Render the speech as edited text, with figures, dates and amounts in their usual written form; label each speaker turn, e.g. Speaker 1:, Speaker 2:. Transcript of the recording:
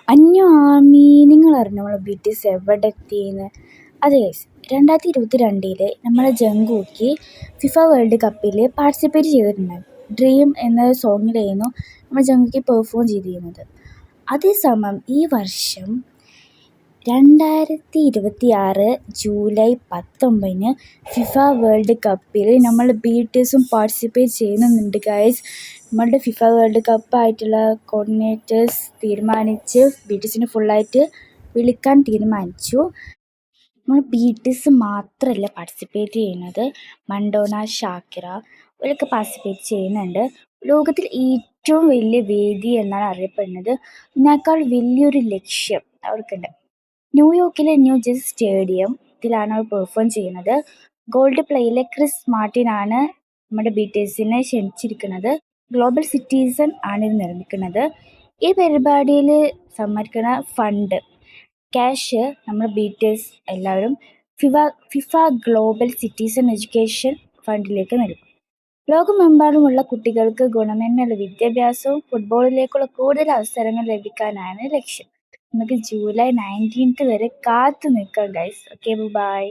Speaker 1: അന്യു army നിങ്ങളറിഞ്ഞോ നമ്മളെ BTS എവിടെ എത്തിയെന്ന്? അതെ ഗൈസ്, 2022 നമ്മളെ ജങ്കൂക്ക് ഫിഫ വേൾഡ് കപ്പിൽ പാർട്ടിസിപ്പേറ്റ് ചെയ്തിട്ടുണ്ടായിരുന്നു. ഡ്രീം എന്ന സോങ്ങിലായിരുന്നു നമ്മൾ ജങ്കൂക്ക് പെർഫോം ചെയ്തിരുന്നത്. അതേസമയം ഈ വർഷം 2026 ജൂലൈ 19 ഫിഫ വേൾഡ് കപ്പിൽ നമ്മൾ BTSും പാർട്ടിസിപ്പേറ്റ് ചെയ്യുന്നുണ്ട് ഗൈസ്. നമ്മളുടെ ഫിഫ വേൾഡ് കപ്പായിട്ടുള്ള കോർഡിനേറ്റേഴ്സ് തീരുമാനിച്ച് BTSനെ ഫുള്ളായിട്ട് വിളിക്കാൻ തീരുമാനിച്ചു. നമ്മൾ BTS മാത്രമല്ല പാർട്ടിസിപ്പേറ്റ് ചെയ്യുന്നത്, മണ്ടോണ, ഷാക്കിറ ഇവരൊക്കെ പാർട്ടിസിപ്പേറ്റ് ചെയ്യുന്നുണ്ട്. ലോകത്തിൽ ഏറ്റവും വലിയ വേദി എന്നാണ് അറിയപ്പെടുന്നത്. ഇതിനേക്കാൾ വലിയൊരു ലക്ഷ്യം അവർക്കുണ്ട്. ന്യൂയോർക്കിലെ ന്യൂ ജേഴ്സി സ്റ്റേഡിയത്തിലാണ് അവർ പെർഫോം ചെയ്യുന്നത്. ഗോൾഡ് പ്ലേയിലെ ക്രിസ് മാർട്ടിനാണ് നമ്മുടെ BTSനെ ക്ഷണിച്ചിരിക്കുന്നത്. ഗ്ലോബൽ സിറ്റിസൺ ആണ് ഇത് നിർമ്മിക്കുന്നത്. ഈ പരിപാടിയിൽ സമ്മർക്കുന്ന ഫണ്ട് ക്യാഷ് നമ്മൾ BTS എല്ലാവരും ഫിഫ ഗ്ലോബൽ സിറ്റിസൺ എഡ്യൂക്കേഷൻ ഫണ്ടിലേക്ക് നൽകും. ലോകമെമ്പാടുമുള്ള കുട്ടികൾക്ക് ഗുണമേന്മയുള്ള വിദ്യാഭ്യാസവും ഫുട്ബോളിലേക്കുള്ള കൂടുതൽ അവസരങ്ങൾ ലഭിക്കാനാണ് ലക്ഷ്യം. നമുക്ക് ജൂലൈ 19 വരെ കാത്തു നിൽക്കാം ഗൈസ്. Okay, by.